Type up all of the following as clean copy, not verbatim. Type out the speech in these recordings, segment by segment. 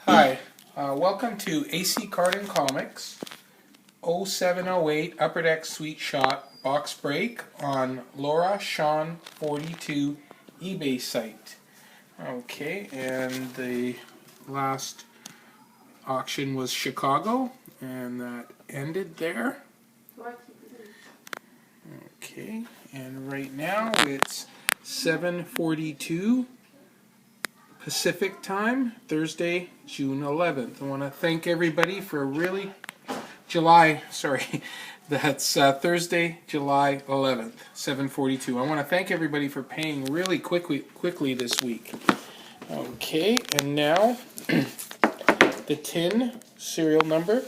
Hi, welcome to AC Carden Comics 0708 Upper Deck Sweet Shot box break on Laura Sean 42 eBay site. Okay, and the last auction was Chicago, and that ended there. Okay, and right now it's 7:42 Pacific time, Thursday, June 11th. I want to thank everybody for that's Thursday, July 11th, 7:42. I want to thank everybody for paying really quickly this week. Okay, and now the tin serial number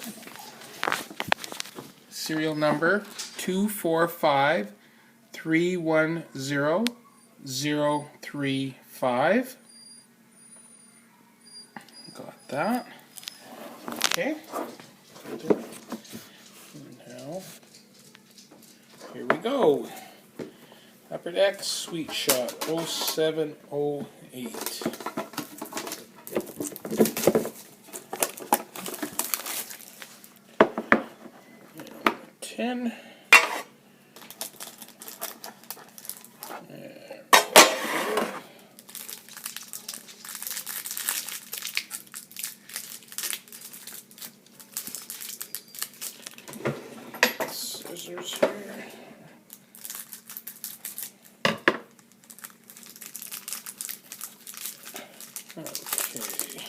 245310035. Got that. Okay. Now, here we go. Upper Deck Sweet Shot 0708. 10. Scissors here. Okay.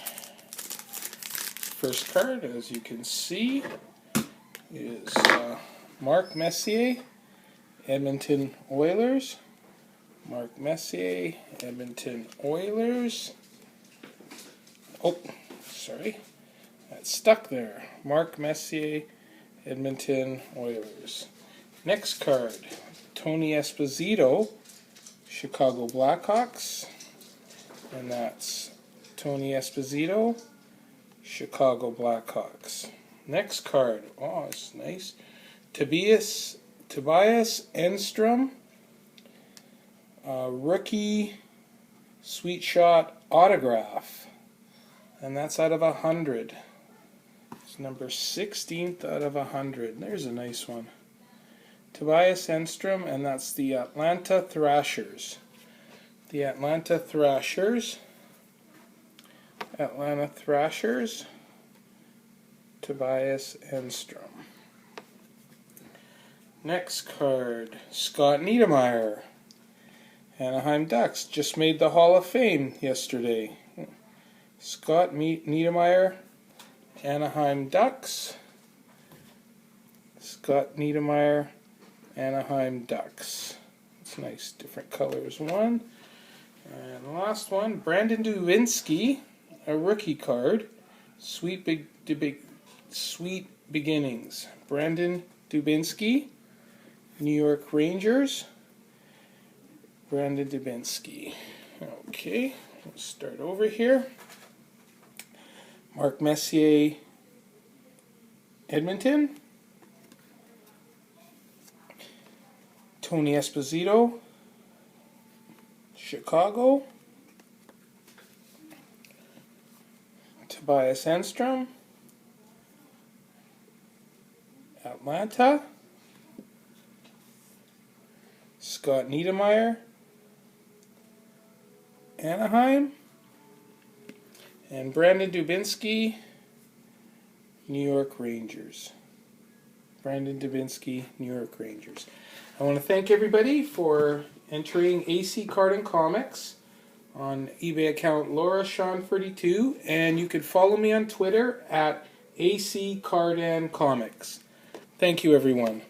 First card, as you can see, is Mark Messier, Edmonton Oilers. Mark Messier, Edmonton Oilers. Oh, sorry. That's stuck there. Mark Messier, Edmonton Oilers. Next card, Tony Esposito, Chicago Blackhawks. And that's Tony Esposito, Chicago Blackhawks. Next card, oh, it's nice. Tobias Enstrom, rookie Sweet Shot autograph. And that's out of 100. It's number 16th out of 100. There's a nice one. Tobias Enstrom, and that's the Atlanta Thrashers. The Atlanta Thrashers. Tobias Enstrom. Next card, Scott Niedermayer. Anaheim Ducks just made the Hall of Fame yesterday. Scott Niedermayer, Anaheim Ducks. Scott Niedermayer, Anaheim Ducks. It's nice, different colors. One. And the last one, Brandon Dubinsky, a rookie card. Sweet Beginnings. Brandon Dubinsky, New York Rangers. Brandon Dubinsky. Okay, let's start over here. Mark Messier, Edmonton. Tony Esposito, Chicago. Tobias Enstrom, Atlanta. Scott Niedermayer, Anaheim. And Brandon Dubinsky, New York Rangers. Brandon Dubinsky, New York Rangers. I want to thank everybody for entering AC Carden Comics on eBay account Laura Sean 42, and you can follow me on Twitter at AC Carden Comics. Thank you, everyone.